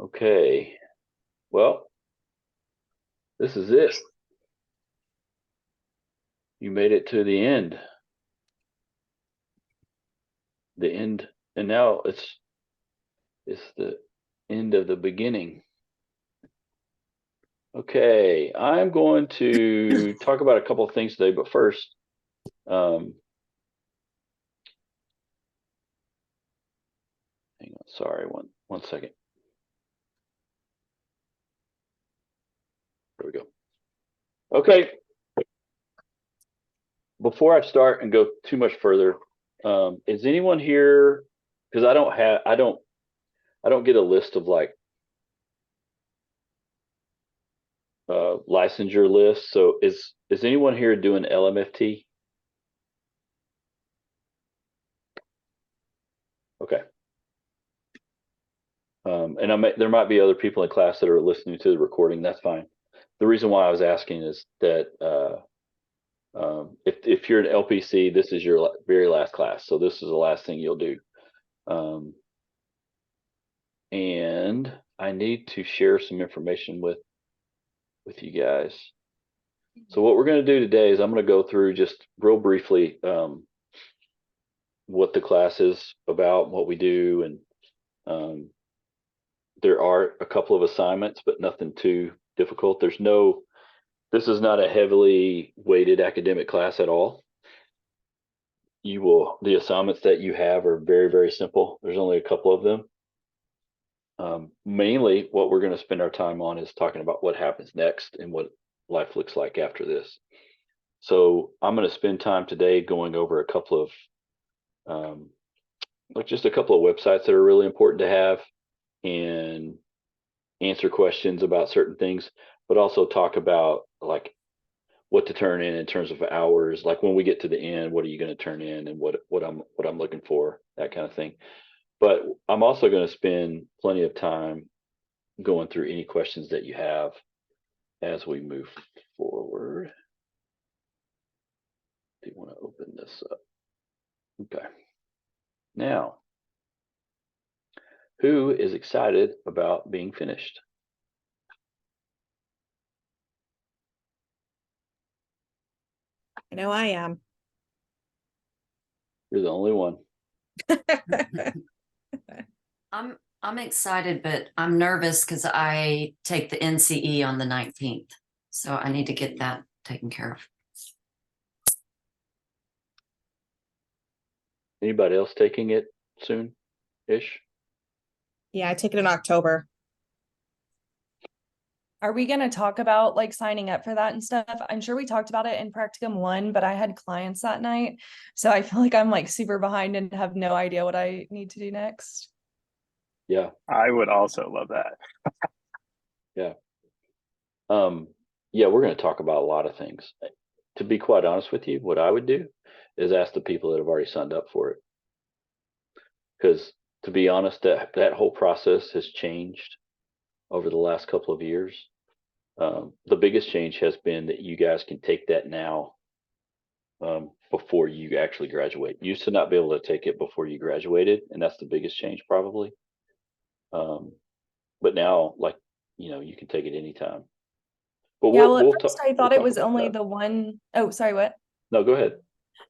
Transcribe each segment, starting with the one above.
Okay, well, this is it. You made it to the end. The end, and now it's the end of the beginning. Okay, I'm going to talk about a couple of things today, but first, hang on, sorry, one second. There we go. Okay, before I start and go too much further, is anyone here? Because I don't get a list of like licensure lists. So is anyone here doing LMFT? Okay. And there might be other people in class that are listening to the recording. That's fine. The reason why I was asking is that if you're an LPC, this is your very last class. So this is the last thing you'll do. And I need to share some information with you guys. So what we're going to do today is I'm going to go through just real briefly what the class is about, what we do, and there are a couple of assignments, but nothing too difficult. This is not a heavily weighted academic class at all. The assignments that you have are very, very simple. There's only a couple of them. Mainly what we're going to spend our time on is talking about what happens next and what life looks like after this. So I'm going to spend time today going over a couple of, just a couple of websites that are really important to have and answer questions about certain things, but also talk about like what to turn in terms of hours. Like when we get to the end, what are you going to turn in and what I'm looking for, that kind of thing. But I'm also going to spend plenty of time going through any questions that you have as we move forward. Do you want to open this up? Okay. Now, who is excited about being finished? I know I am. You're the only one. I'm excited, but I'm nervous because I take the NCE on the 19th. So I need to get that taken care of. Anybody else taking it soon-ish? Yeah, I take it in October. Are we going to talk about like signing up for that and stuff? I'm sure we talked about it in Practicum 1, but I had clients that night. So I feel like I'm like super behind and have no idea what I need to do next. Yeah. I would also love that. Yeah. Yeah, we're going to talk about a lot of things. To be quite honest with you, what I would do is ask the people that have already signed up for it. Because to be honest, that whole process has changed over the last couple of years. The biggest change has been that you guys can take that now before you actually graduate. You used to not be able to take it before you graduated, and that's the biggest change probably. But now, like, you can take it anytime. But Yeah, well, at first I thought it was only the one. Oh, sorry, what? No, go ahead.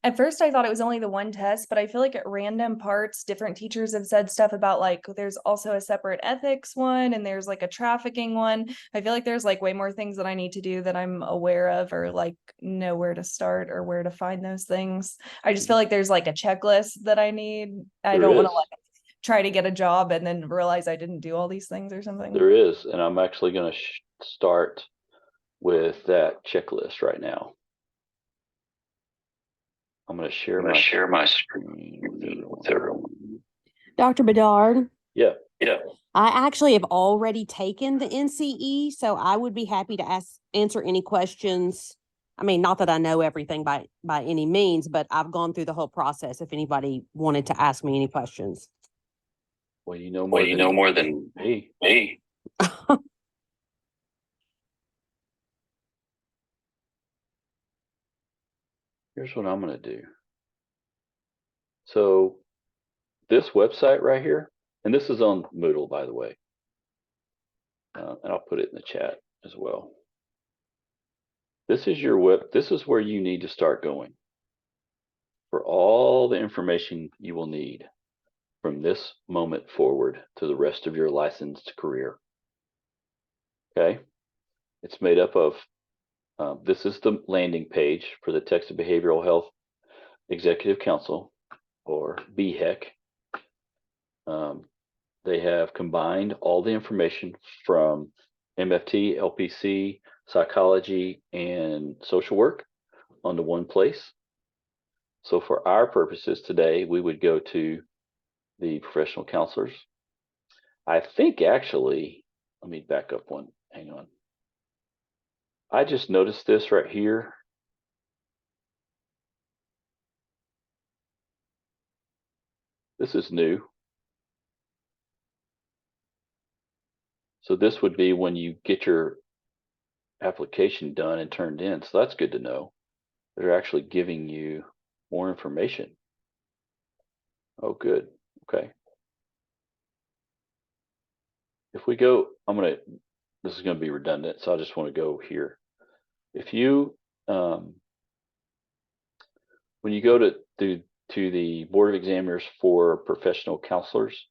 At first I thought it was only the one test, but I feel like at random parts, different teachers have said stuff about like there's also a separate ethics one and there's like a trafficking one. I feel like there's like way more things that I need to do that I'm aware of or like know where to start or where to find those things. I just feel like there's like a checklist that I need. I don't want to like try to get a job and then realize I didn't do all these things or something. There is, and I'm actually going to start with that checklist right now. I'm going to share my screen with everyone. Dr. Bedard? Yeah. I actually have already taken the NCE, so I would be happy to answer any questions. I mean, not that I know everything by any means, but I've gone through the whole process if anybody wanted to ask me any questions. Well, you know more than me. Here's what I'm going to do. So this website right here, and this is on Moodle, by the way. and I'll put it in the chat as well. This is this is where you need to start going for all the information you will need from this moment forward to the rest of your licensed career. Okay, it's made up of, this is the landing page for the Texas Behavioral Health Executive Council, or BHEC. They have combined all the information from MFT, LPC, psychology, and social work onto one place. So for our purposes today, we would go to the professional counselors. I think actually, let me back up one, hang on. I just noticed this right here. This is new. So this would be when you get your application done and turned in. So that's good to know. They're actually giving you more information. Oh, good. Okay. If we go, this is going to be redundant, so I just want to go here. If you, when you go to the Board of Examiners for professional counselors,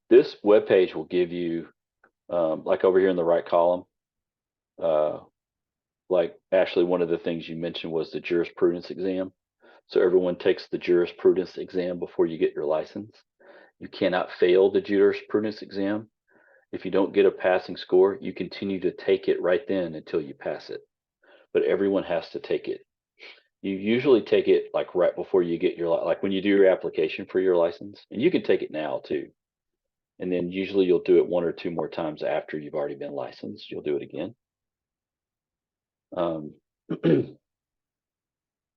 this webpage will give you, like over here in the right column, like Ashley, one of the things you mentioned was the jurisprudence exam. So everyone takes the jurisprudence exam before you get your license. You cannot fail the jurisprudence exam. If you don't get a passing score, you continue to take it right then until you pass it. But everyone has to take it. You usually take it like right before you get your, like when you do your application for your license, and you can take it now too. And then usually you'll do it 1 or 2 more times after you've already been licensed. You'll do it again.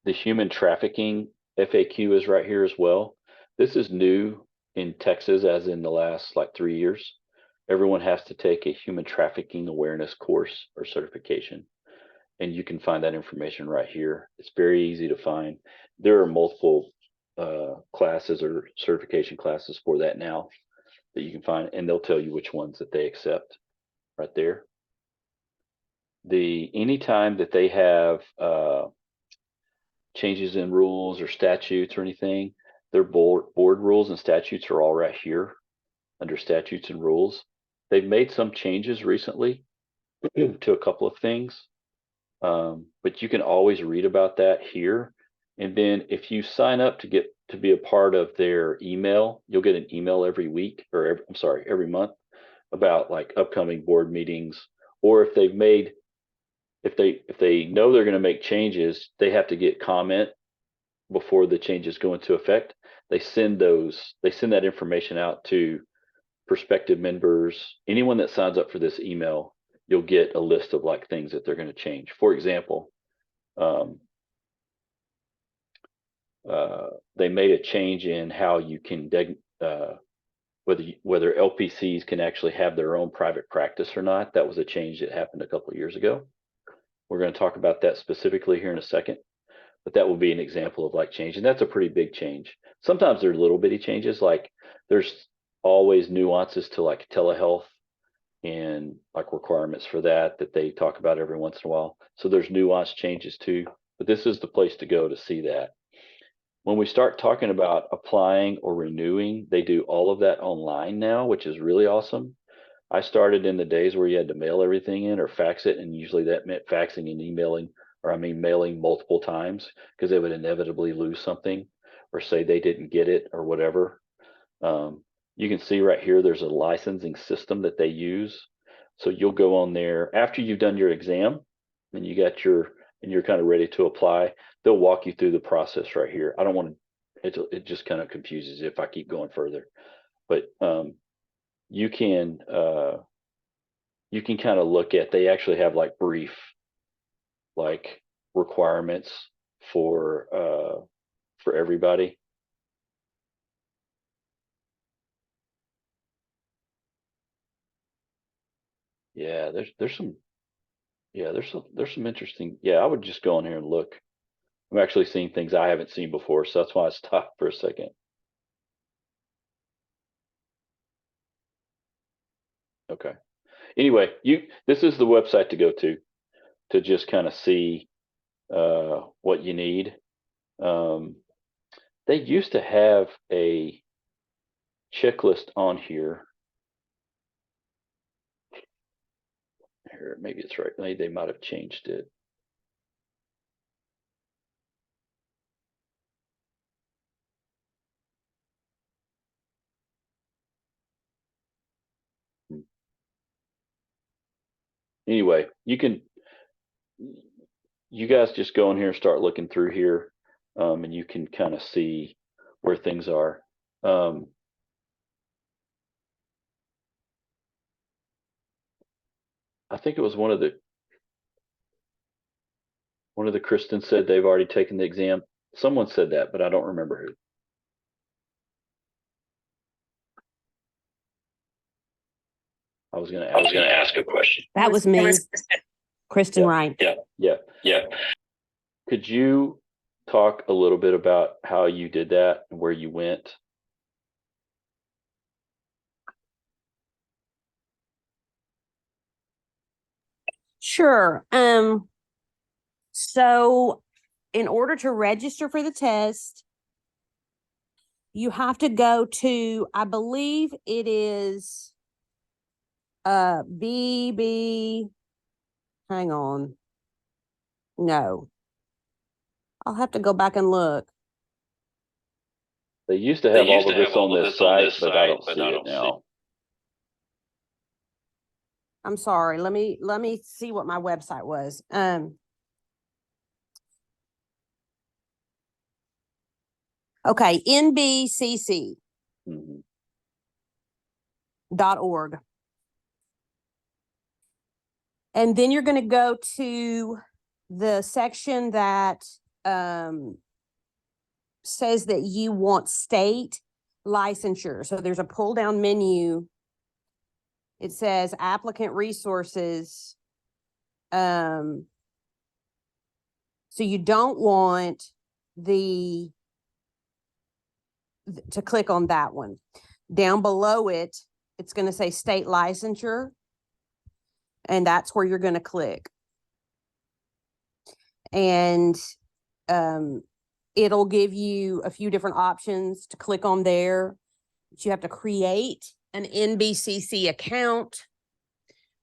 The human trafficking FAQ is right here as well. This is new in Texas, as in the last like 3 years. Everyone has to take a human trafficking awareness course or certification. And you can find that information right here. It's very easy to find. There are multiple classes or certification classes for that now that you can find, and they'll tell you which ones that they accept right there. Anytime that they have changes in rules or statutes or anything, their board rules and statutes are all right here under statutes and rules. They've made some changes recently to a couple of things, but you can always read about that here. And then if you sign up to be a part of their email, you'll get an email every week, or every month, about like upcoming board meetings, or if they know they're going to make changes, they have to get comment before the changes go into effect. They send that information out to prospective members. Anyone that signs up for this email, you'll get a list of like things that they're going to change. For example, they made a change in how you can whether LPCs can actually have their own private practice or not. That was a change that happened a couple of years ago. We're going to talk about that specifically here in a second, but that will be an example of like change, and that's a pretty big change. Sometimes there's little bitty changes, like there's always nuances to like telehealth and like requirements for that they talk about every once in a while. So there's nuanced changes too, but this is the place to go to see that. When we start talking about applying or renewing, they do all of that online now, which is really awesome. I started in the days where you had to mail everything in or fax it, and usually that meant faxing and emailing, or mailing multiple times, because they would inevitably lose something or say they didn't get it or whatever. You can see right here, there's a licensing system that they use. So you'll go on there after you've done your exam and you're kind of ready to apply. They'll walk you through the process right here. I don't want to, it just kind of confuses you if I keep going further, but you can kind of look at, they actually have like brief like requirements for everybody. Yeah, there's some interesting, I would just go in here and look. I'm actually seeing things I haven't seen before, so that's why I stopped for a second. Okay. Anyway, this is the website to go to just kind of see what you need. They used to have a checklist on here. Here, maybe it's right. Maybe they might have changed it. Anyway, you guys just go in here and start looking through here, and you can kind of see where things are. I think it was one of the Kristen said they've already taken the exam. Someone said that, but I don't remember who. I was going to ask a question. That was me, Kristen Yeah. Wright. Yeah. Could you talk a little bit about how you did that and where you went? Sure. So in order to register for the test, you have to go to, I believe it is BB, hang on. No. I'll have to go back and look. They used to have all of this on this site, but I don't see it now. I'm sorry. Let me see what my website was. Okay, nbcc.org. Mhm. And then you're going to go to the section that says that you want state licensure. So there's a pull down menu. It says applicant resources. So you don't want to click on that one. Down below it, it's going to say state licensure. And that's where you're going to click. And it'll give you a few different options to click on there. But you have to create an NBCC account.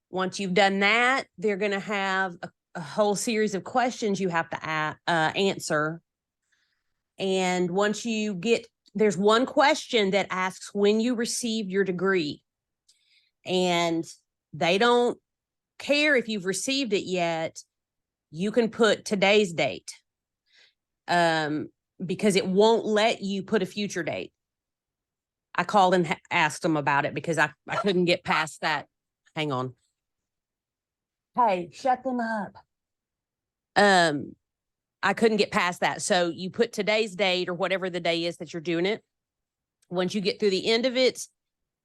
Once you've done that, they're going to have a whole series of questions you have to answer. And once you there's one question that asks when you received your degree. And they don't care if you've received it yet. You can put today's date. Because it won't let you put a future date. I called and asked them about it because I couldn't get past that. Hang on. Hey, shut them up. I couldn't get past that. So you put today's date or whatever the day is that you're doing it. Once you get through the end of it,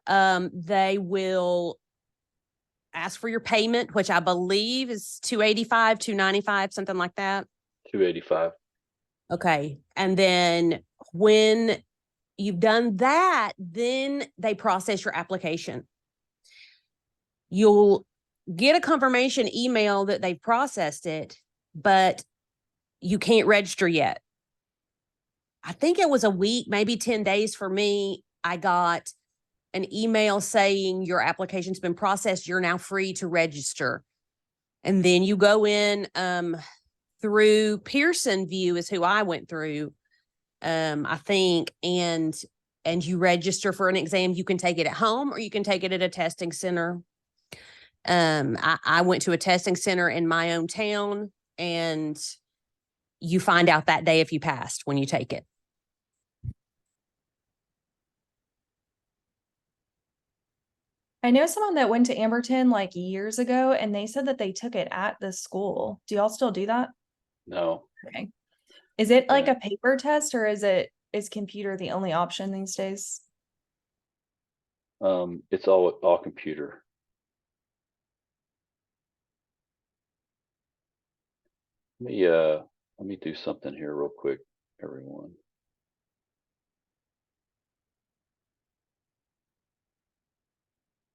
they will ask for your payment, which I believe is $285, $295, something like that. $285. Okay. And then when you've done that, then they process your application. You'll get a confirmation email that they've processed it, but you can't register yet. I think it was a week, maybe 10 days for me. I got an email saying your application's been processed. You're now free to register. And then you go in through Pearson View is who I went through. I think, and you register for an exam. You can take it at home or you can take it at a testing center. I went to a testing center in my own town, and you find out that day if you passed when you take it. I know someone that went to Amberton like years ago and they said that they took it at the school. Do y'all still do that? No. Okay. Is it like Yeah. a paper test or is computer the only option these days? It's all computer. Let me do something here real quick, everyone.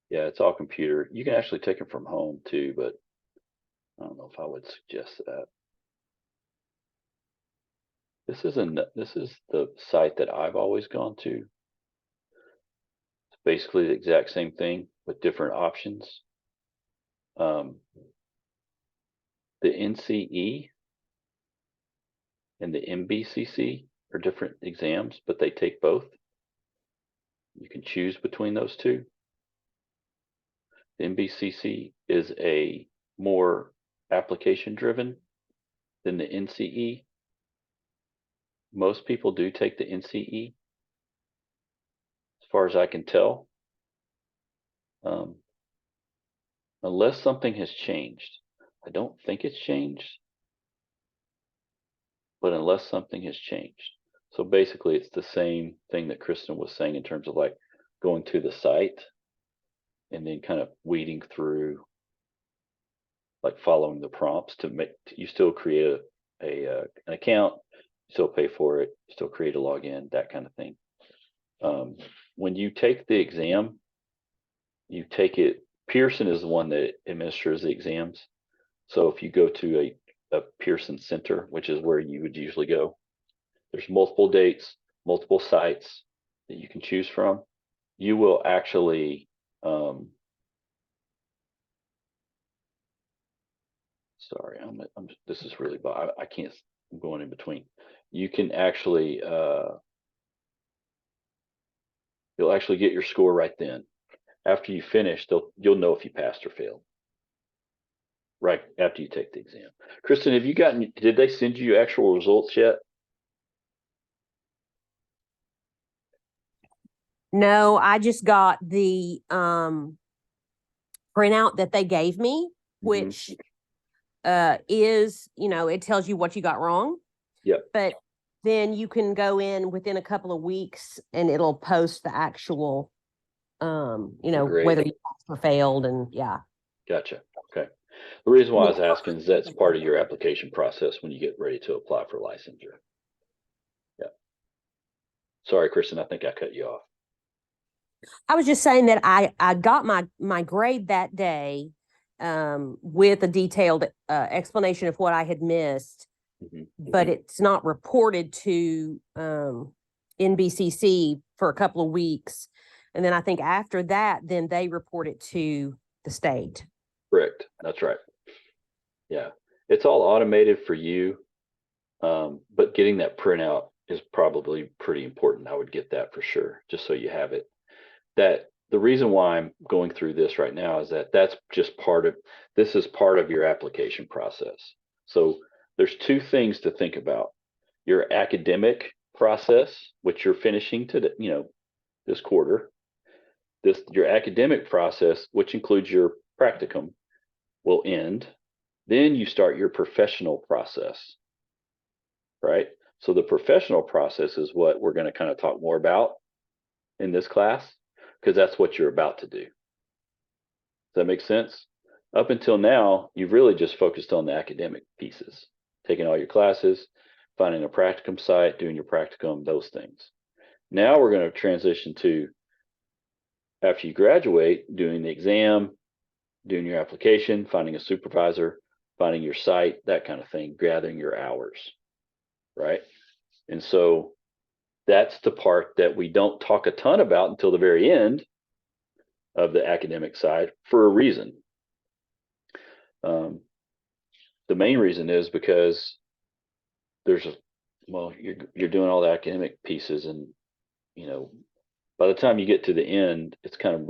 Yeah, it's all computer. You can actually take them from home too, but I don't know if I would suggest that. This is the site that I've always gone to. It's basically the exact same thing with different options. The NCE and the MBCC are different exams, but they take both. You can choose between those two. The MBCC is a more application driven than the NCE. Most people do take the NCE, as far as I can tell, unless something has changed. I don't think it's changed, but unless something has changed. So basically, it's the same thing that Kristen was saying in terms of like going to the site and then kind of weeding through, like following the prompts to make. You still create an account, you still pay for it, you still create a login, that kind of thing. When you take the exam, you take it. Pearson is the one that administers the exams. So if you go to a Pearson Center, which is where you would usually go, there's multiple dates, multiple sites that you can choose from. You will actually, sorry, this is really bad. I can't, I'm going in between. You can actually, you'll actually get your score right then. After you finish, you'll know if you passed or failed. Right after you take the exam. Kristen, have you gotten, did they send you actual results yet? No, I just got the printout that they gave me, which is, it tells you what you got wrong. Yep. But then you can go in within a couple of weeks and it'll post the actual, grade. whether you passed or failed, and yeah. Gotcha. Okay. The reason why I was asking is that's part of your application process when you get ready to apply for licensure. Yeah. Sorry, Kristen, I think I cut you off. I was just saying that I got my grade that day with a detailed explanation of what I had missed, but it's not reported to NBCC for a couple of weeks. And then I think after that, then they report it to the state. Correct. That's right. Yeah. It's all automated for you. But getting that printout is probably pretty important. I would get that for sure, just so you have it. That the reason why I'm going through this right now is that that's just this is part of your application process. So there's two things to think about: your academic process, which you're finishing today, this quarter. Your academic process, which includes your practicum, will end. Then you start your professional process, right? So the professional process is what we're going to kind of talk more about in this class, because that's what you're about to do. Does that make sense? Up until now, you've really just focused on the academic pieces, taking all your classes, finding a practicum site, doing your practicum, those things. Now we're going to transition to, after you graduate, doing the exam, doing your application, finding a supervisor, finding your site, that kind of thing, gathering your hours, right? And so that's the part that we don't talk a ton about until the very end of the academic side, for a reason. The main reason is because you're doing all the academic pieces, and by the time you get to the end, it's kind of,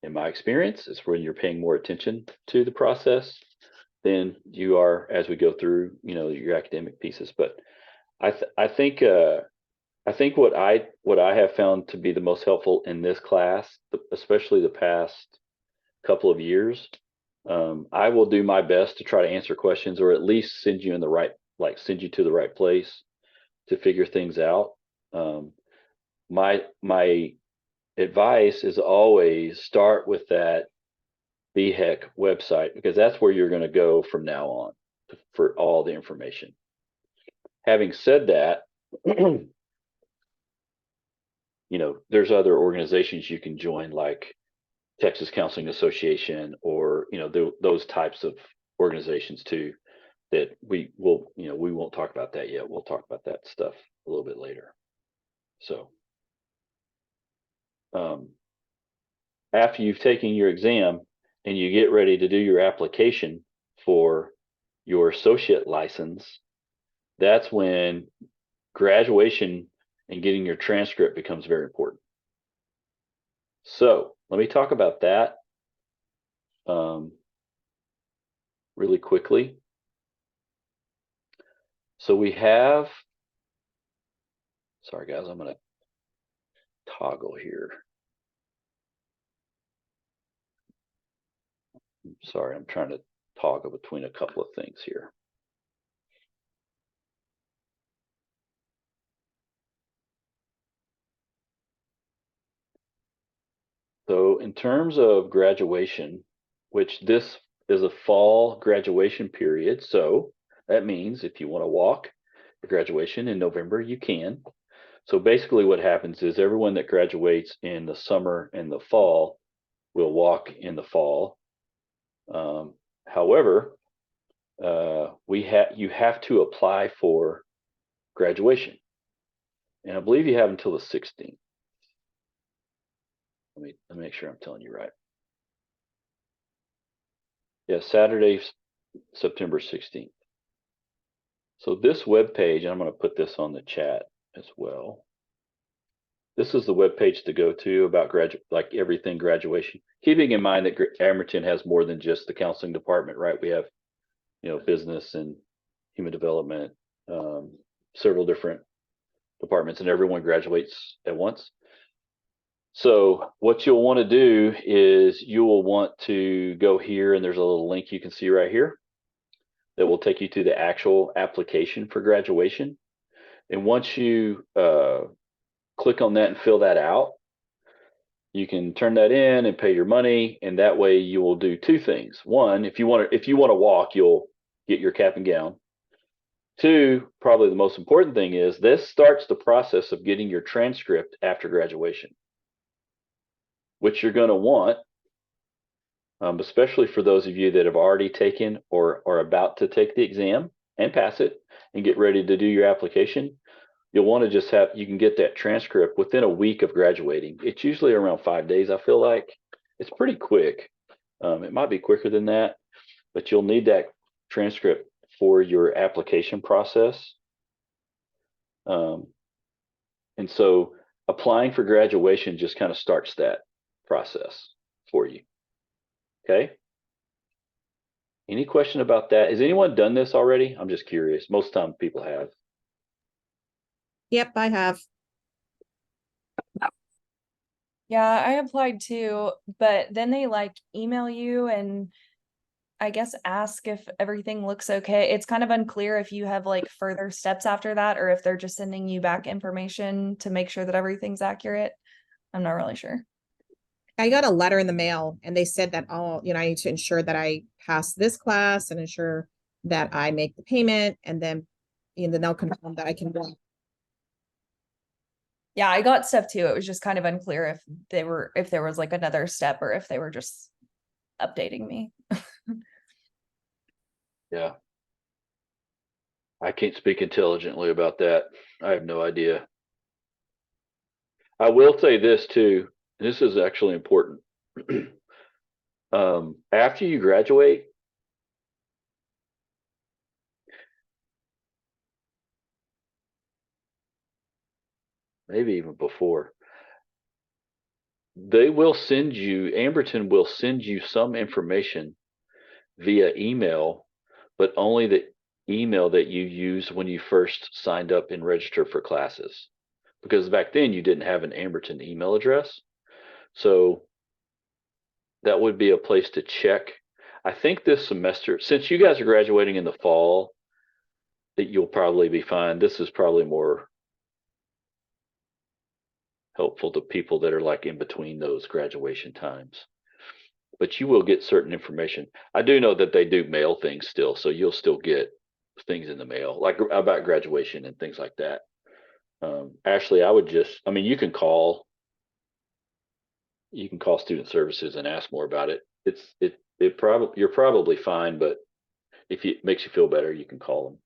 in my experience, it's when you're paying more attention to the process than you are as we go through, your academic pieces. But I think what I have found to be the most helpful in this class, especially the past couple of years, I will do my best to try to answer questions, or at least send you to the right place to figure things out. My advice is always start with that BHEC website, because that's where you're going to go from now on for all the information. Having said that, there's other organizations you can join, like Texas Counseling Association, or, you know, those types of organizations too, that we will, you know, we won't talk about that yet. We'll talk about that stuff a little bit later. So, after you've taken your exam and you get ready to do your application for your associate license, that's when graduation and getting your transcript becomes very important. So let me talk about that really quickly. So we have, sorry guys, I'm going to toggle here. Sorry, I'm trying to toggle between a couple of things here. So in terms of graduation, which this is a fall graduation period, so that means if you want to walk the graduation in November, you can. So basically what happens is everyone that graduates in the summer and the fall will walk in the fall. However, you have to apply for graduation, and I believe you have until the 16th. Let me make sure I'm telling you right. Yeah, Saturday, September 16th. So this web page, and I'm going to put this on the chat as well. This is the web page to go to about like everything graduation. Keeping in mind that Amerton has more than just the counseling department, right? We have, you know, business and human development, several different departments, and everyone graduates at once. So what you'll want to do is you will want to go here, and there's a little link you can see right here that will take you to the actual application for graduation. And once you click on that and fill that out, you can turn that in and pay your money, and that way you will do two things. One, if you want to walk, you'll get your cap and gown. Two, probably the most important thing is this starts the process of getting your transcript after graduation, which you're going to want, especially for those of you that have already taken or are about to take the exam and pass it and get ready to do your application. You'll want to just you can get that transcript within a week of graduating. It's usually around 5 days, I feel like. It's pretty quick. It might be quicker than that, but you'll need that transcript for your application process. And so applying for graduation just kind of starts that process for you. Okay. Any question about that? Has anyone done this already? I'm just curious. Most time people have. Yep, I have. Yeah, I applied too, but then they like email you and I guess ask if everything looks okay. It's kind of unclear if you have like further steps after that or if they're just sending you back information to make sure that everything's accurate. I'm not really sure. I got a letter in the mail and they said that I need to ensure that I pass this class and ensure that I make the payment, and then they'll confirm that I can go. Yeah, I got stuff too. It was just kind of unclear if there was like another step or if they were just updating me. Yeah. I can't speak intelligently about that. I have no idea. I will say this too. This is actually important. After you graduate, maybe even before, Amberton will send you some information via email, but only the email that you used when you first signed up and registered for classes. Because back then you didn't have an Amberton email address. So that would be a place to check. I think this semester, since you guys are graduating in the fall, that you'll probably be fine. This is probably more helpful to people that are like in between those graduation times. But you will get certain information. I do know that they do mail things still, so you'll still get things in the mail, like about graduation and things like that. Ashley, you can call you can call student services and ask more about it. You're probably fine, but if it makes you feel better, you can call them.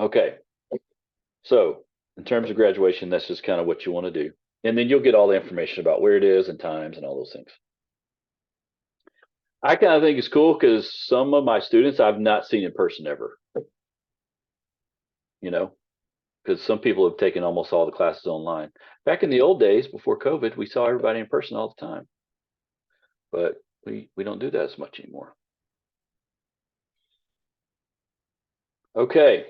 Okay. So in terms of graduation, that's just kind of what you want to do. And then you'll get all the information about where it is and times and all those things. I kind of think it's cool because some of my students I've not seen in person ever. You know, because some people have taken almost all the classes online. Back in the old days before COVID, we saw everybody in person all the time. But we don't do that as much anymore. Okay.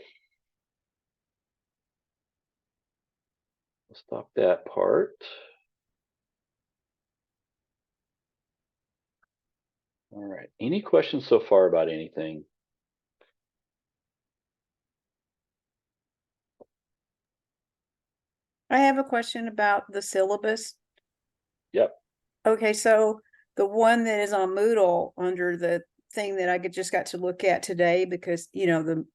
Let's stop that part. All right. Any questions so far about anything? I have a question about the syllabus. Yep. Okay, so the one that is on Moodle under the thing that I just got to look at today, because, you know, the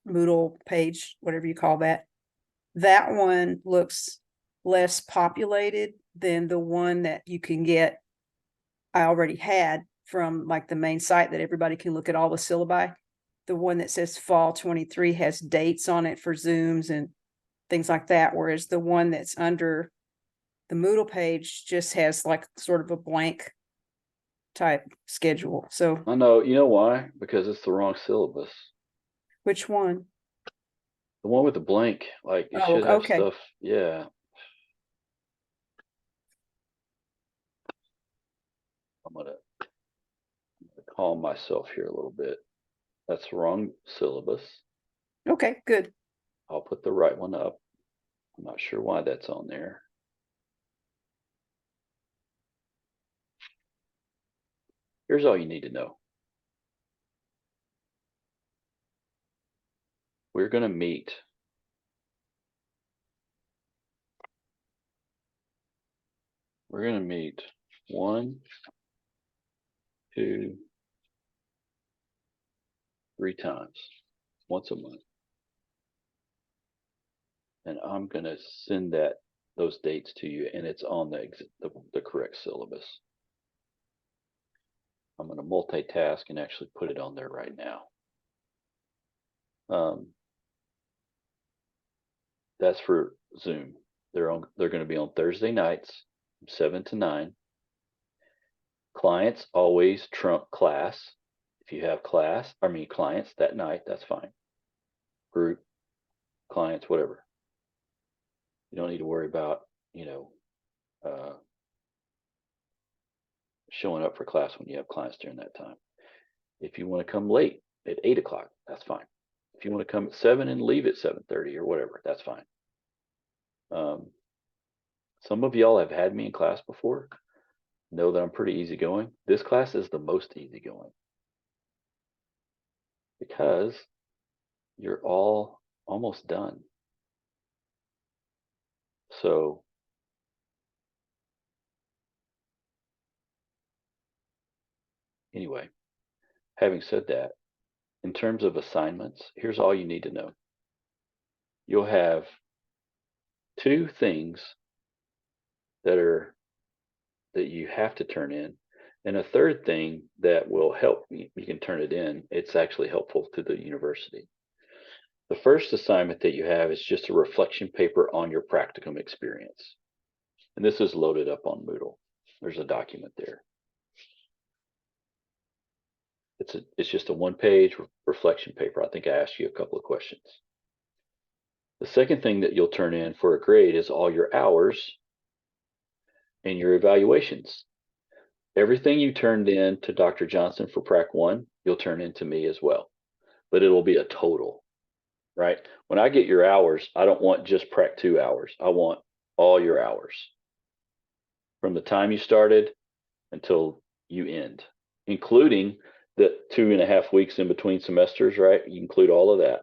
Moodle page, whatever you call that, that one looks less populated than the one that you can get. I already had from like the main site that everybody can look at all the syllabi. The one that says fall 23 has dates on it for Zooms and things like that, whereas the one that's under the Moodle page just has like sort of a blank type schedule. So I know. You know why? Because it's the wrong syllabus. which one? The one with the blank, like it Oh, should have okay. stuff. Yeah. I'm gonna calm myself here a little bit. That's the wrong syllabus. Okay, good. I'll put the right one up. I'm not sure why that's on there. Here's all you need to know. We're going to meet one, two, three times, once a month. And I'm going to send those dates to you, and it's on the correct syllabus. I'm going to multitask and actually put it on there right now. That's for Zoom. They're going to be on Thursday nights, 7 to 9. Clients always trump class. If you have clients that night, that's fine. Group, clients, whatever. You don't need to worry about, showing up for class when you have clients during that time. If you want to come late at 8 o'clock, that's fine. If you want to come at 7 and leave at 7:30 or whatever, that's fine. Some of y'all have had me in class before, know that I'm pretty easygoing. This class is the most easygoing because you're all almost done. So anyway, having said that, in terms of assignments, here's all you need to know. You'll have 2 things that you have to turn in, and a third thing that will help you can turn it in. It's actually helpful to the university. The first assignment that you have is just a reflection paper on your practicum experience. And this is loaded up on Moodle. There's a document there. It's just a 1-page reflection paper. I think I asked you a couple of questions. The second thing that you'll turn in for a grade is all your hours and your evaluations. Everything you turned in to Dr. Johnson for Prac 1, you'll turn in to me as well. But it'll be a total, right? When I get your hours, I don't want just Prac 2 hours. I want all your hours from the time you started until you end, including the 2.5 weeks in between semesters, right? You include all of that.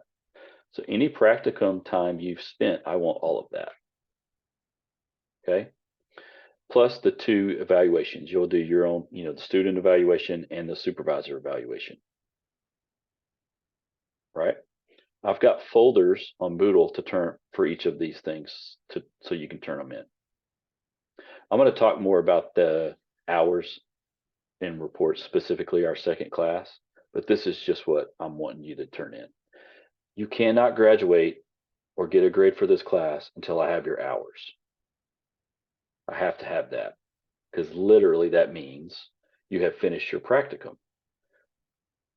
So any practicum time you've spent, I want all of that. Okay. Plus the 2 evaluations. You'll do your own, the student evaluation and the supervisor evaluation. Right? I've got folders on Moodle to turn for each of these things so you can turn them in. I'm going to talk more about the hours in reports, specifically our second class, but this is just what I'm wanting you to turn in. You cannot graduate or get a grade for this class until I have your hours. I have to have that because literally that means you have finished your practicum,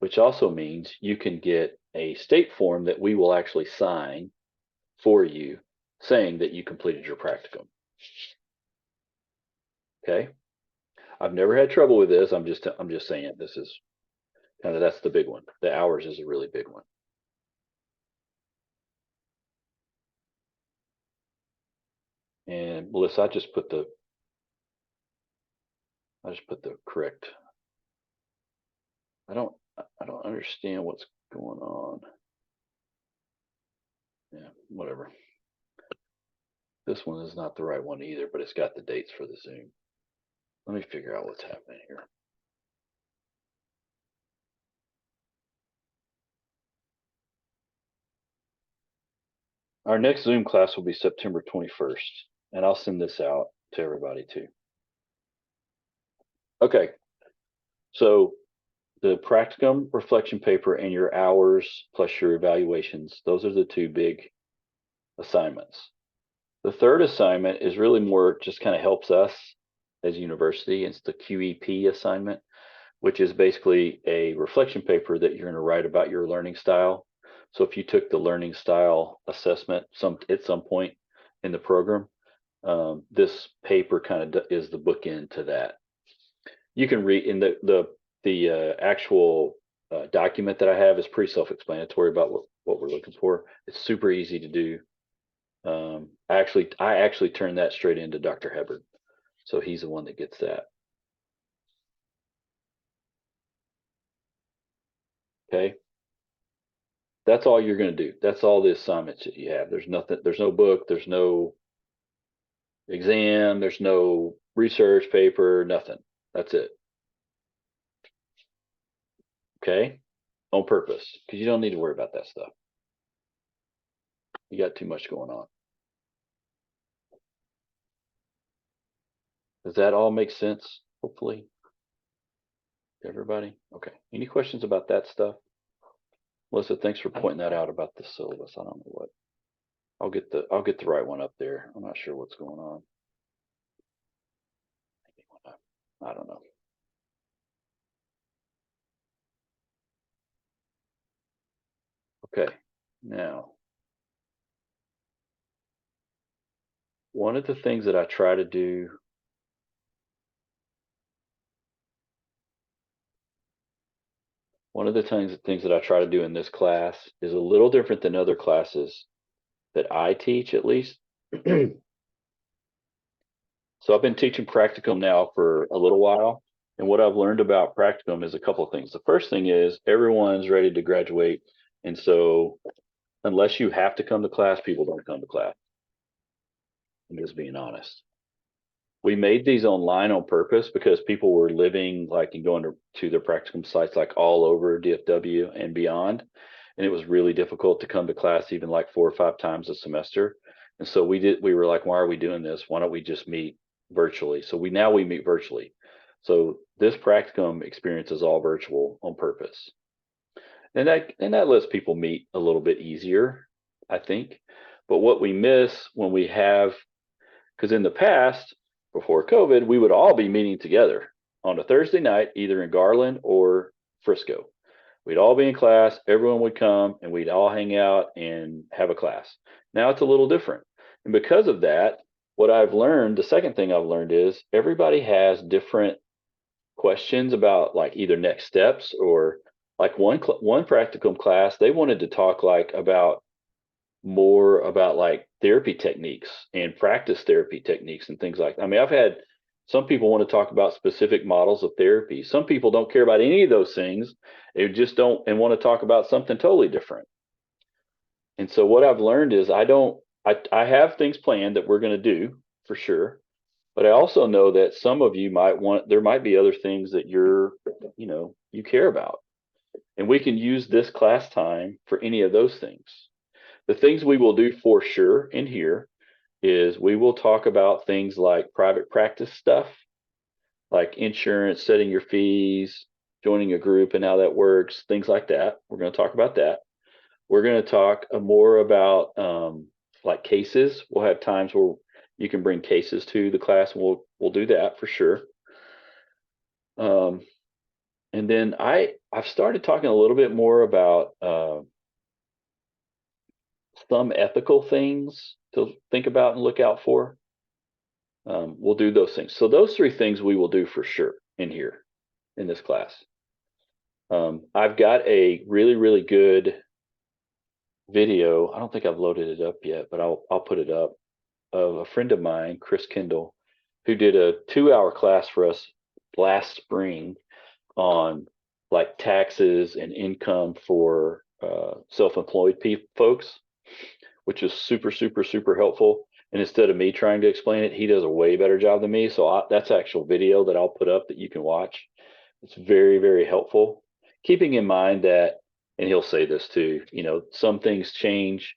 which also means you can get a state form that we will actually sign for you saying that you completed your practicum. Okay. I've never had trouble with this. I'm just saying this is kind of, that's the big one. The hours is a really big one. And Melissa, I just put the correct. I don't understand what's going on. Yeah, whatever. This one is not the right one either, but it's got the dates for the Zoom. Let me figure out what's happening here. Our next Zoom class will be September 21st, and I'll send this out to everybody too. Okay, so the practicum, reflection paper, and your hours plus your evaluations, those are the two big assignments. The third assignment is really more just kind of helps us as university. It's the QEP assignment, which is basically a reflection paper that you're going to write about your learning style. So if you took the learning style assessment at some point in the program, this paper kind of is the bookend to that. You can read in the actual document that I have is pretty self-explanatory about what we're looking for. It's super easy to do. I actually turned that straight into Dr. Hubbard, so he's the one that gets that. Okay, that's all you're going to do. That's all the assignments that you have. There's nothing. There's no book. There's no exam. There's no research paper. Nothing. That's it. Okay, on purpose, because you don't need to worry about that stuff. You got too much going on. Does that all make sense? Hopefully, everybody. Okay. Any questions about that stuff? Melissa, thanks for pointing that out about the syllabus. I don't know what. I'll get the right one up there. I'm not sure what's going on. I don't know. Okay. Now, one of the things that I try to do that I try to do in this class is a little different than other classes that I teach, at least. So I've been teaching practicum now for a little while, and what I've learned about practicum is a couple of things. The first thing is everyone's ready to graduate, and so unless you have to come to class, people don't come to class. I'm just being honest. We made these online on purpose because people were living like and going to their practicum sites like all over DFW and beyond. And it was really difficult to come to class even like 4 or 5 times a semester. And so we were like, why are we doing this? Why don't we just meet virtually? So we meet virtually. So this practicum experience is all virtual on purpose. And that lets people meet a little bit easier, I think. But what we miss when we have, because in the past, before COVID, we would all be meeting together on a Thursday night, either in Garland or Frisco. We'd all be in class, everyone would come, and we'd all hang out and have a class. Now it's a little different. And because of that, what I've learned, the second thing I've learned is everybody has different questions about like either next steps or like one practicum class, they wanted to talk like about more about like therapy techniques and practice therapy techniques and things like that. I mean, I've had some people want to talk about specific models of therapy. Some people don't care about any of those things. They just don't and want to talk about something totally different. And so what I've learned is I have things planned that we're going to do for sure. But I also know that some of you there might be other things that you care about. And we can use this class time for any of those things. The things we will do for sure in here is we will talk about things like private practice stuff, like insurance, setting your fees, joining a group and how that works, things like that. We're going to talk about that. We're going to talk more about like cases. We'll have times where you can bring cases to the class, and we'll do that for sure. And then I've started talking a little bit more about some ethical things to think about and look out for. We'll do those things. So those three things we will do for sure in here in this class. I've got a really, really good video. I don't think I've loaded it up yet, but I'll put it up, of a friend of mine, Chris Kendall, who did a 2-hour class for us last spring on like taxes and income for self-employed folks, which is super, super, super helpful. And instead of me trying to explain it, he does a way better job than me. So that's actual video that I'll put up that you can watch. It's very, very helpful. Keeping in mind that, and he'll say this too, some things change,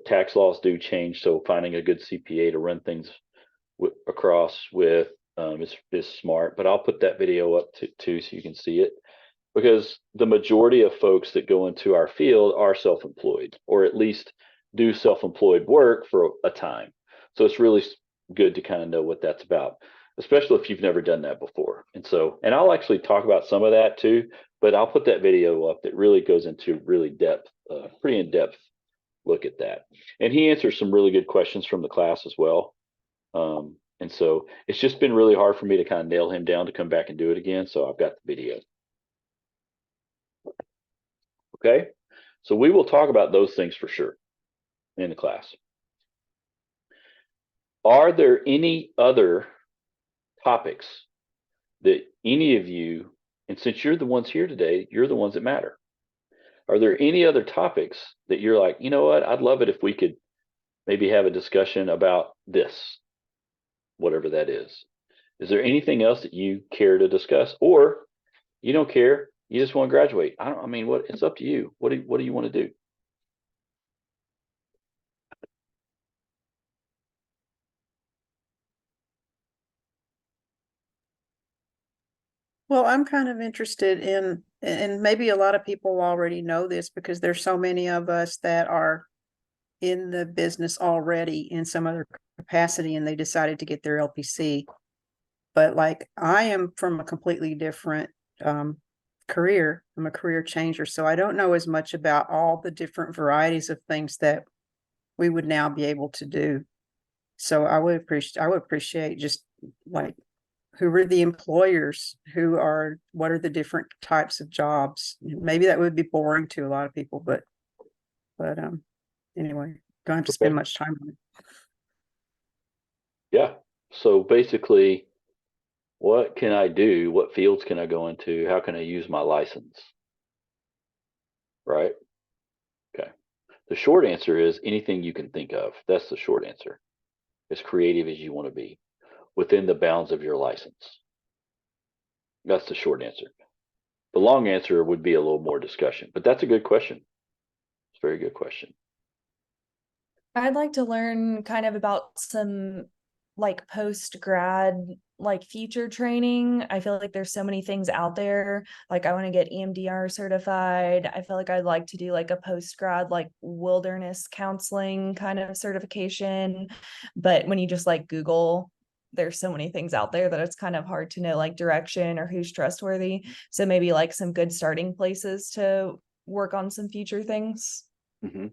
tax laws do change. So finding a good CPA to run things across with is smart. But I'll put that video up too so you can see it, because the majority of folks that go into our field are self-employed, or at least do self-employed work for a time. So it's really good to kind of know what that's about, especially if you've never done that before. And I'll actually talk about some of that too, but I'll put that video up that really goes into really pretty in-depth look at that. And he answers some really good questions from the class as well. And so it's just been really hard for me to kind of nail him down to come back and do it again. So I've got the video. Okay. So we will talk about those things for sure in the class. Are there any other topics that any of you, and since you're the ones here today, you're the ones that matter. Are there any other topics that you're like, you know what, I'd love it if we could maybe have a discussion about this, whatever that is. Is there anything else that you care to discuss, or you don't care, you just want to graduate? What, it's up to you. What do you want to do? Well, I'm kind of interested in, and maybe a lot of people already know this because there's so many of us that are in the business already in some other capacity and they decided to get their LPC. But like I am from a completely different career. I'm a career changer. So I don't know as much about all the different varieties of things that we would now be able to do. So I would appreciate just like, who are the employers, what are the different types of jobs? Maybe that would be boring to a lot of people, but anyway, don't have to spend much time on it. Yeah. So basically, what can I do? What fields can I go into? How can I use my license? Right? Okay. The short answer is anything you can think of. That's the short answer. As creative as you want to be within the bounds of your license. That's the short answer. The long answer would be a little more discussion, but that's a good question. It's a very good question. I'd like to learn kind of about some like post-grad like future training. I feel like there's so many things out there. Like I want to get EMDR certified. I feel like I'd like to do like a post-grad like wilderness counseling kind of certification. But when you just like Google, there's so many things out there that it's kind of hard to know like direction or who's trustworthy. So maybe like some good starting places to work on some future things. Mm-hmm.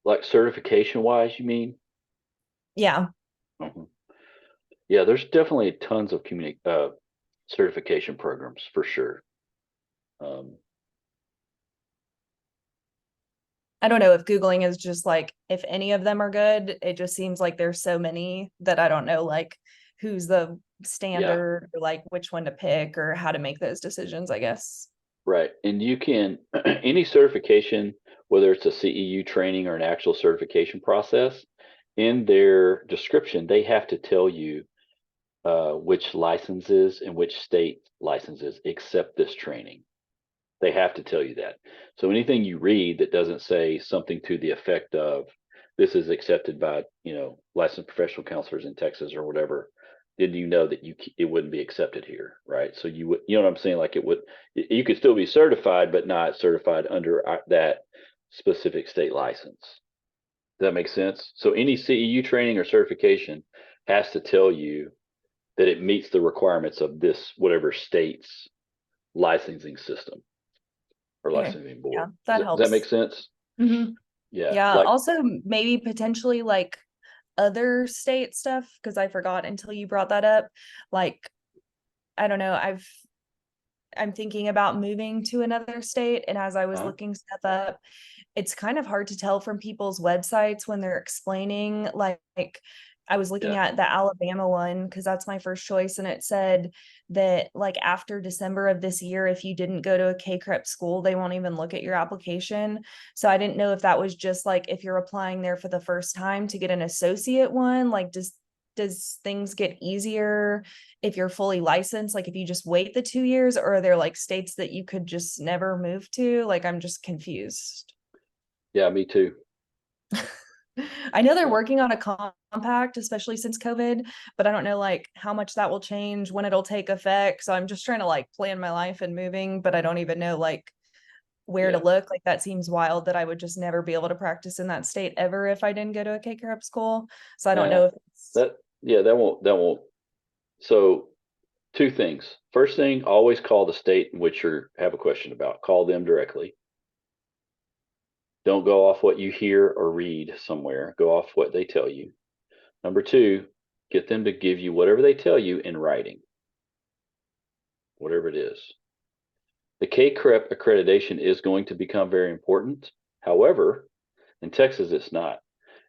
Like certification wise, you mean? Yeah. Mm-hmm. Yeah, there's definitely tons of certification programs for sure. I don't know if Googling is just like, if any of them are good. It just seems like there's so many that I don't know like who's the standard or like which one to pick or how to make those decisions, I guess. Right. And you can, any certification, whether it's a CEU training or an actual certification process, in their description, they have to tell you which licenses and which state licenses accept this training. They have to tell you that. So anything you read that doesn't say something to the effect of this is accepted by, licensed professional counselors in Texas or whatever, did you know that it wouldn't be accepted here, right? So you would, you know what I'm saying? Like you could still be certified, but not certified under that specific state license. Does that make sense? So any CEU training or certification has to tell you that it meets the requirements of this whatever state's licensing system or Okay. licensing board. Yeah, that Does that make helps. sense? Mhm. Yeah. Yeah, Like, also maybe potentially like other state stuff, because I forgot until you brought that up. Like, I don't know, I'm thinking about moving to another state, and as I was uh-huh. looking stuff up, it's kind of hard to tell from people's websites when they're explaining, like I was looking Yeah. at the Alabama one because that's my first choice, and it said that like after December of this year, if you didn't go to a K-CREP school, they won't even look at your application. So I didn't know if that was just like if you're applying there for the first time to get an associate one, like does things get easier if you're fully licensed, like if you just wait the 2 years, or are there like states that you could just never move to? Like I'm just confused. Yeah, me too. I know they're Yeah. working on a compact, especially since COVID, but I don't know like how much that will change, when it'll take effect. So I'm just trying to like plan my life and moving, but I don't even know like where to Yeah. look. Like that seems wild that I would just never be able to practice in that state ever if I didn't go to a K-CREP school. So I don't know if it's That won't. So two things. First thing, always call the state in which you have a question about. Call them directly. Don't go off what you hear or read somewhere. Go off what they tell you. Number two, get them to give you whatever they tell you in writing, whatever it is. The K-CREP accreditation is going to become very important. However, in Texas, it's not.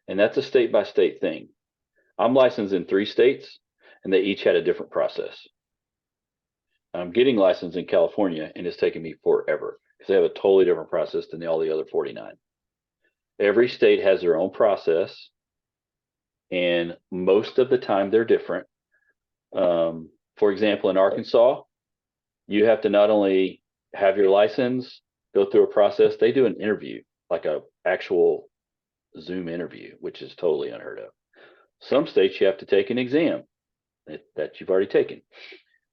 And that's a state by state thing. I'm licensed in 3 states, and they each had a different process. I'm getting licensed in California, and it's taken me forever because they have a totally different process than all the other 49. Every state has their own process, and most of the time they're different. For example, in Arkansas, you have to not only have your license, go through a process, they do an interview, like a actual Zoom interview, which is totally unheard of. Some states you have to take an exam that you've already taken.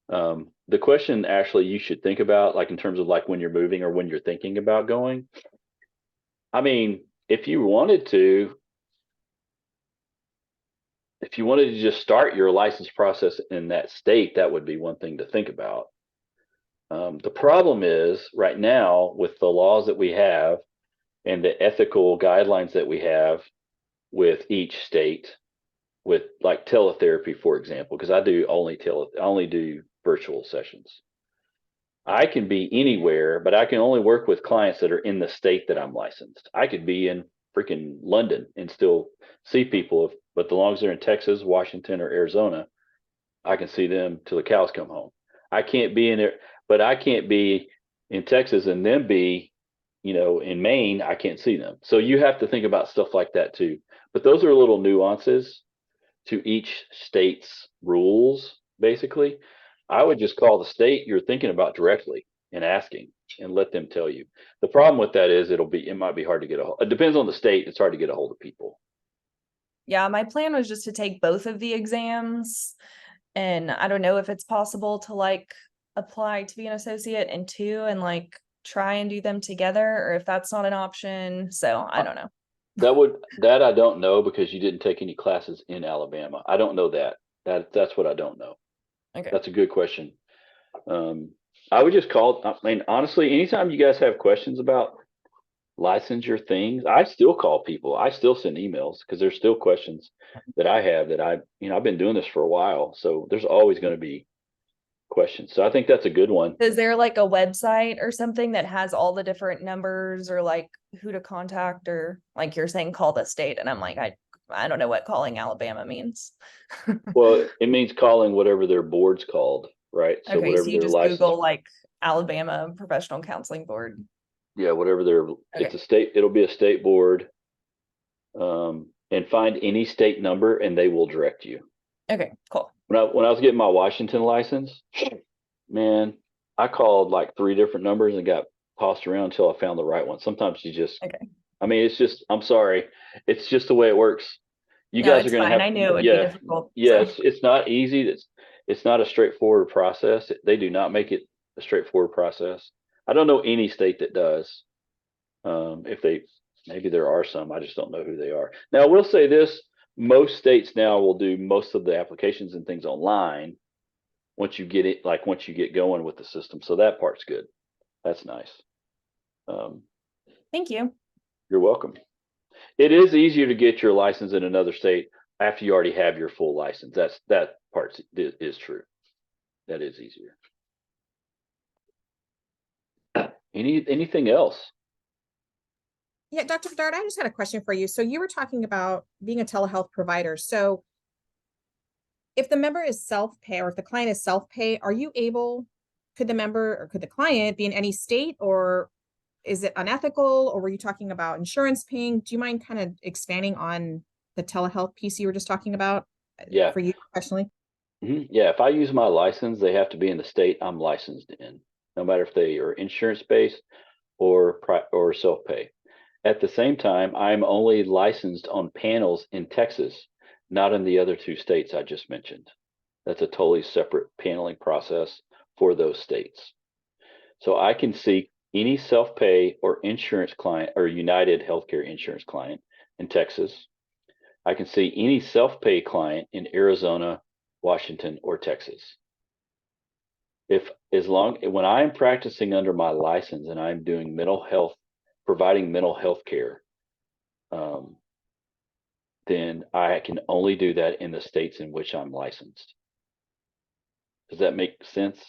The question actually you should think about, like in terms of like when you're moving or when you're thinking about going, I mean, if you wanted to just start your license process in that state, that would be one thing to think about. The problem is right now with the laws that we have and the ethical guidelines that we have with each state, with like teletherapy, for example, because I only do virtual sessions. I can be anywhere, but I can only work with clients that are in the state that I'm licensed. I could be in freaking London and still see people, but as long as they're in Texas, Washington, or Arizona, I can see them till the cows come home. I can't be in there, but I can't be in Texas and then be, in Maine. I can't see them. So you have to think about stuff like that too. But those are little nuances to each state's rules, basically. I would just call the state you're thinking about directly and asking and let them tell you. The problem with that is it might be hard to get a hold. It depends on the state. It's hard to get a hold of people. Yeah, my plan was just to take both of the exams, and I don't know if it's possible to like apply to be an associate in 2 and like try and do them together, or if that's not an option. So I don't know. That I don't know because you didn't take any classes in Alabama. I don't know that. That's what I don't know. Okay. That's a good question. I would just call. I mean, honestly, anytime you guys have questions about licensure things, I still call people. I still send emails because there's still questions that I have that I've been doing this for a while. So there's always going to be questions. So I think that's a good one. Is there like a website or something that has all the different numbers, or like who to contact, or like you're saying call the state, and I'm like I don't know what calling Alabama means. Well, it means calling whatever their board's called, right? So Okay, so whatever you their just license, Google like Alabama Professional Counseling Board. yeah, whatever their, it's Okay. a state, it'll be a state board. And find any state number and they will direct you. Okay, cool. When I was getting my Washington license, man, I called like 3 different numbers and got tossed around until I found the right one. Sometimes you just, Okay. I mean, it's just, I'm sorry, it's just the way it works. You No, guys are it's going to fine. have, I knew it would be yeah, difficult. yeah, so. it's not easy. It's not a straightforward process. They do not make it a straightforward process. I don't know any state that does. If they, maybe there are some, I just don't know who they are. Now, I will say this, most states now will do most of the applications and things online once you get it, like once you get going with the system. So that part's good. That's nice. Thank you. You're welcome. It is easier to get your license in another state after you already have your full license. That part is true. That is easier. Anything else? Yeah, Dr. Bedard, I just had a question for you. So you were talking about being a telehealth provider. So if the member is self-pay or if the client is self-pay, are you able, could the member or could the client be in any state, or is it unethical, or were you talking about insurance paying? Do you mind kind of expanding on the telehealth piece you were just talking about Yeah. for you professionally? Yeah, if I use my license, they have to be in the state I'm licensed in, no matter if they are insurance based or self-pay. At the same time, I'm only licensed on panels in Texas, not in the other two states I just mentioned. That's a totally separate paneling process for those states. So I can seek any self-pay or insurance client or United Healthcare insurance client in Texas. I can see any self-pay client in Arizona, Washington, or Texas. When I'm practicing under my license and I'm doing mental health, providing mental health care, then I can only do that in the states in which I'm licensed. Does that make sense?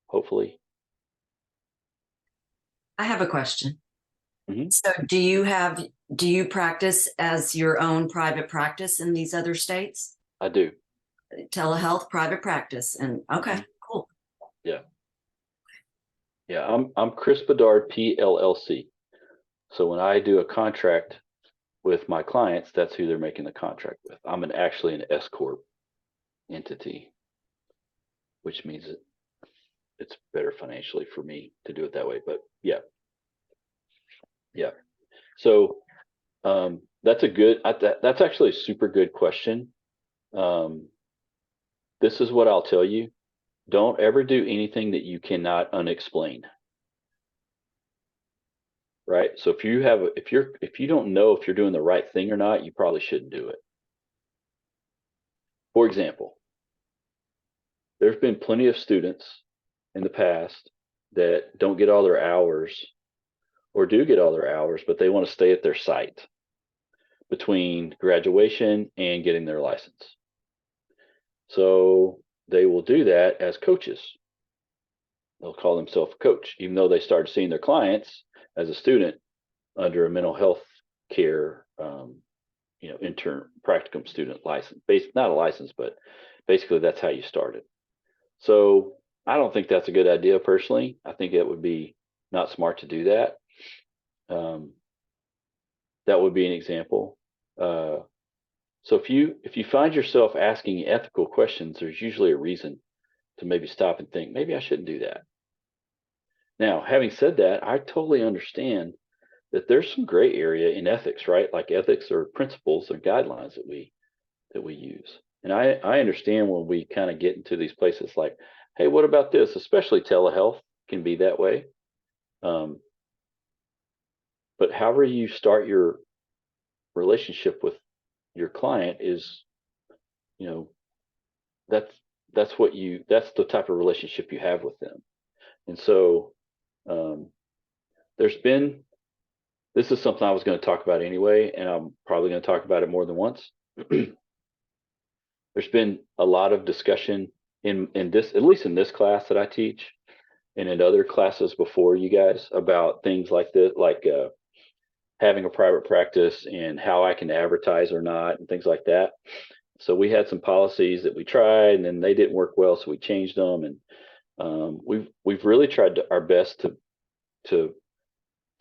Hopefully. I have a question. Mhm. So do you practice as your own private practice in these other states? I do. Telehealth private practice, and okay, cool. Yeah. I'm Chris Bedard, PLLC. So when I do a contract with my clients, that's who they're making the contract with. I'm actually an S corp entity, which means it's better financially for me to do it that way. But yeah. So that's that's actually a super good question. This is what I'll tell you. Don't ever do anything that you cannot unexplain. Right? So if you don't know if you're doing the right thing or not, you probably shouldn't do it. For example, there's been plenty of students in the past that don't get all their hours or do get all their hours, but they want to stay at their site between graduation and getting their license. So they will do that as coaches. They'll call themselves a coach, even though they started seeing their clients as a student under a mental health care, intern practicum student license. Not a license, but basically that's how you started. So I don't think that's a good idea personally. I think it would be not smart to do that. That would be an example. So if you find yourself asking ethical questions, there's usually a reason to maybe stop and think, maybe I shouldn't do that. Now, having said that, I totally understand that there's some gray area in ethics, right? Like ethics or principles or guidelines that we use. And I understand when we kind of get into these places like, hey, what about this? Especially telehealth can be that way. But however you start your relationship with your client is, that's that's the type of relationship you have with them. And so this is something I was going to talk about anyway, and I'm probably going to talk about it more than once. There's been a lot of discussion in this, at least in this class that I teach, and in other classes before you guys, about things like this, like having a private practice and how I can advertise or not, and things like that. So we had some policies that we tried, and then they didn't work well, so we changed them. And we've really tried our best to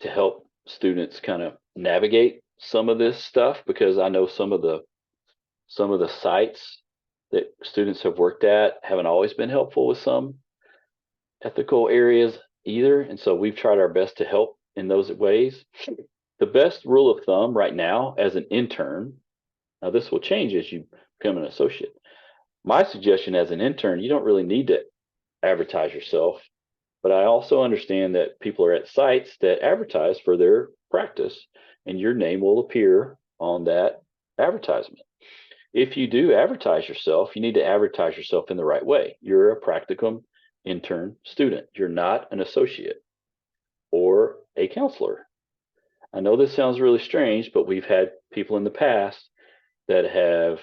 help students kind of navigate some of this stuff, because I know some of the sites that students have worked at haven't always been helpful with some ethical areas either. And so we've tried our best to help in those ways. The best rule of thumb right now as an intern, now this will change as you become an associate. My suggestion as an intern, you don't really need to advertise yourself, but I also understand that people are at sites that advertise for their practice, and your name will appear on that advertisement. If you do advertise yourself, you need to advertise yourself in the right way. You're a practicum intern student. You're not an associate or a counselor. I know this sounds really strange, but we've had people in the past that have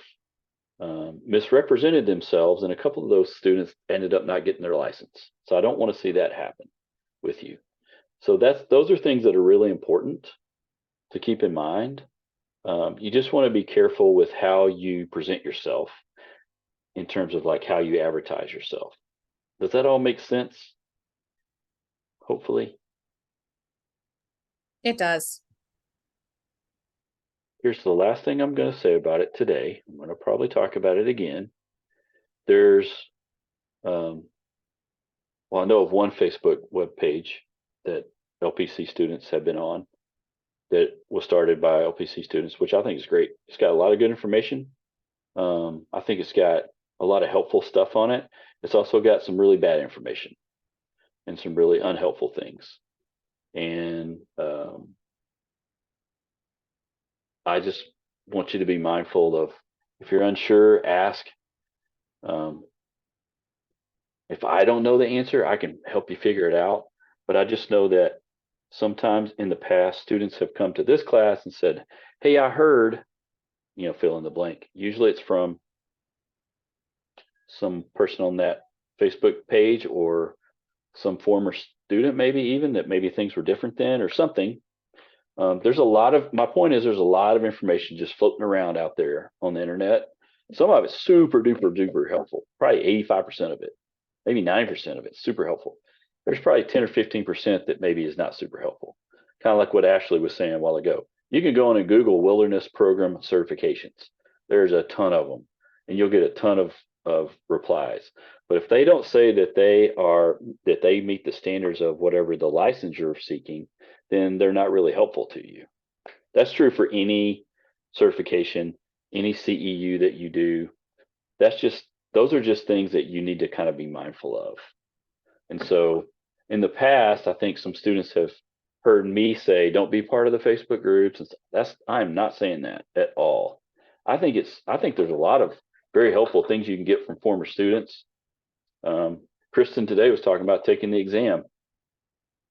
misrepresented themselves, and a couple of those students ended up not getting their license. So I don't want to see that happen with you. So those are things that are really important to keep in mind. You just want to be careful with how you present yourself in terms of like how you advertise yourself. Does that all make sense? Hopefully. It does. Here's the last thing I'm going to say about it today. I'm going to probably talk about it again. There's, well, I know of one Facebook web page that LPC students have been on that was started by LPC students, which I think is great. It's got a lot of good information. I think it's got a lot of helpful stuff on it. It's also got some really bad information and some really unhelpful things. And I just want you to be mindful of, if you're unsure, ask. If I don't know the answer, I can help you figure it out. But I just know that sometimes in the past, students have come to this class and said, hey, I heard, fill in the blank. Usually it's from some person on that Facebook page or some former student, maybe even, that maybe things were different then or something. My point is there's a lot of information just floating around out there on the internet. Some of it's super duper duper helpful, probably 85% of it, maybe 90% of it's super helpful. There's probably 10 or 15% that maybe is not super helpful. Kind of like what Ashley was saying a while ago. You can go in and Google wilderness program certifications. There's a ton of them, and you'll get a ton of replies. But if they don't say that they meet the standards of whatever the license you're seeking, then they're not really helpful to you. That's true for any certification, any CEU that you do. Those are just things that you need to kind of be mindful of. And so in the past, I think some students have heard me say, don't be part of the Facebook groups. And I'm not saying that at all. I think there's a lot of very helpful things you can get from former students. Kristen today was talking about taking the exam.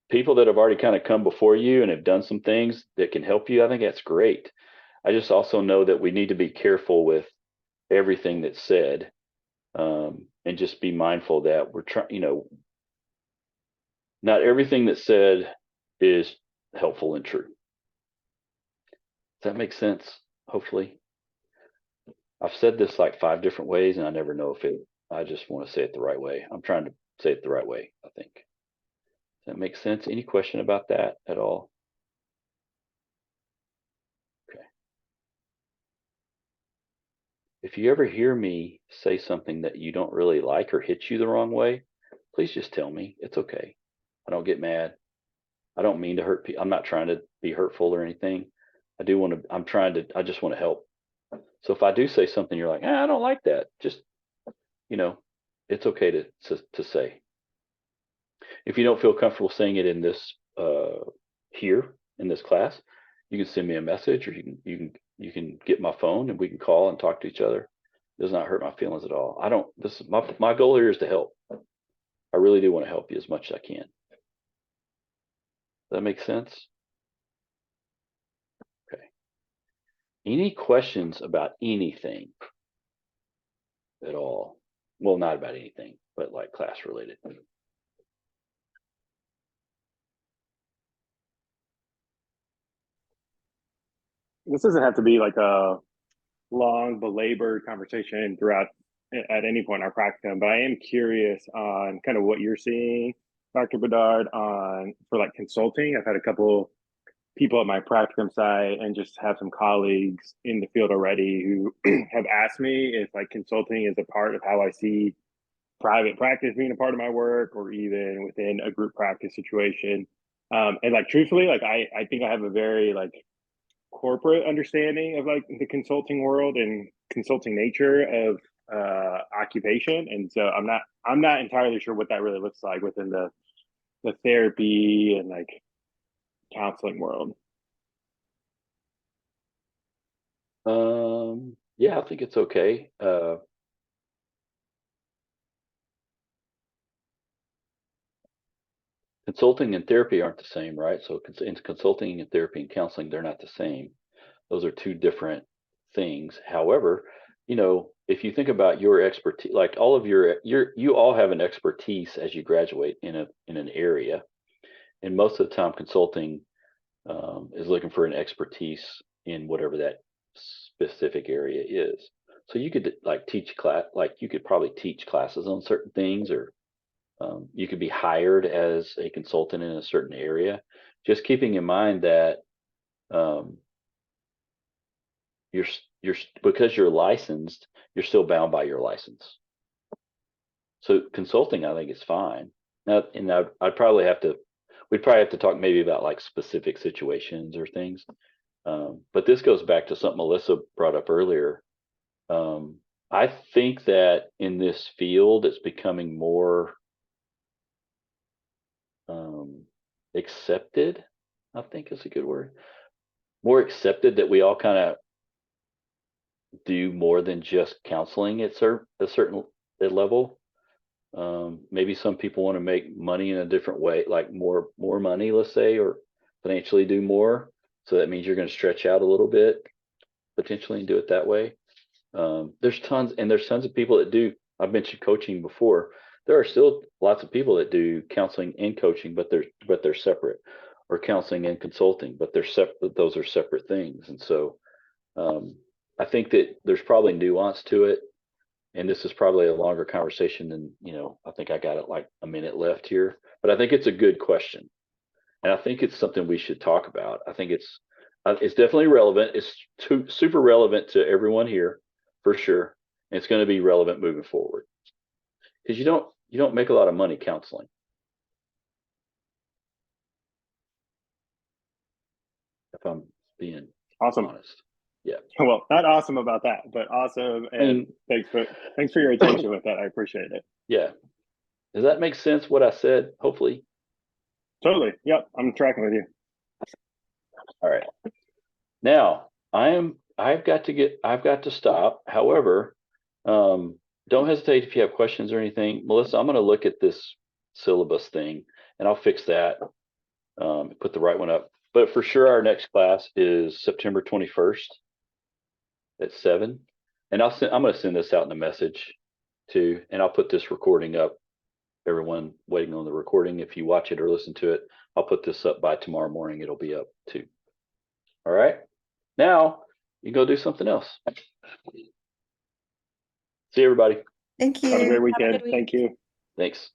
People that have already kind of come before you and have done some things that can help you, I think that's great. I just also know that we need to be careful with everything that's said, and just be mindful that we're trying, not everything that's said is helpful and true. Does that make sense? Hopefully. I've said this like 5 different ways, and I never know I just want to say it the right way. I'm trying to say it the right way, I think. Does that make sense? Any question about that at all? Okay. If you ever hear me say something that you don't really like or hits you the wrong way, please just tell me. It's okay. I don't get mad. I don't mean to hurt people. I'm not trying to be hurtful or anything. I just want to help. So if I do say something, you're like, I don't like that. Just, it's okay to say. If you don't feel comfortable saying it in this, here in this class, you can send me a message, or you can get my phone and we can call and talk to each other. It does not hurt my feelings at all. This is my goal here is to help. I really do want to help you as much as I can. Does that make sense? Okay. Any questions about anything at all? Well, not about anything, but like class related. This doesn't have to be like a long, belabored conversation throughout at any point in our practicum, but I am curious on kind of what you're seeing, Dr. Bedard, for like consulting. I've had a couple people at my practicum site and just have some colleagues in the field already who have asked me if like consulting is a part of how I see private practice being a part of my work, or even within a group practice situation. And like truthfully, like I think I have a very like corporate understanding of like the consulting world and consulting nature of occupation, and so I'm not entirely sure what that really looks like within the therapy and like counseling world. Yeah, I think it's okay. Consulting and therapy aren't the same, right? So in consulting and therapy and counseling, they're not the same. Those are two different things. However, if you think about your expertise, like all of you all have an expertise as you graduate in an area, and most of the time, consulting is looking for an expertise in whatever that specific area is. So you could like you could probably teach classes on certain things, or you could be hired as a consultant in a certain area. Just keeping in mind that you're because you're licensed, you're still bound by your license. So consulting, I think, is fine. Now, and we'd probably have to talk maybe about like specific situations or things. But this goes back to something Melissa brought up earlier. I think that in this field, it's becoming more accepted, I think is a good word. More accepted that we all kind of do more than just counseling at a certain level. Maybe some people want to make money in a different way, like more money, let's say, or financially do more. So that means you're going to stretch out a little bit potentially and do it that way. There's tons of people that do. I've mentioned coaching before. There are still lots of people that do counseling and coaching, but they're separate, or counseling and consulting, but they're separate. Those are separate things. And so I think that there's probably nuance to it. And this is probably a longer conversation than, I think I got it like a minute left here, but I think it's a good question. And I think it's something we should talk about. I think it's definitely relevant. It's super relevant to everyone here for sure. And it's going to be relevant moving forward, because you don't make a lot of money counseling. If I'm being Awesome. honest. Yeah. Well, not awesome about that, but awesome. And thanks for your attention with that. I appreciate it. Yeah. Does that make sense what I said? Hopefully. Totally. Yep. I'm tracking with you. All right. Now I've got to stop. However, don't hesitate if you have questions or anything. Melissa, I'm going to look at this syllabus thing and I'll fix that. Put the right one up. But for sure, our next class is September 21st at 7. And I'm going to send this out in a message too. And I'll put this recording up. Everyone waiting on the recording, if you watch it or listen to it, I'll put this up by tomorrow morning. It'll be up too. All right. Now you can go do something else. See everybody. Thank Have a you. great weekend. good week. Thank you. Thanks.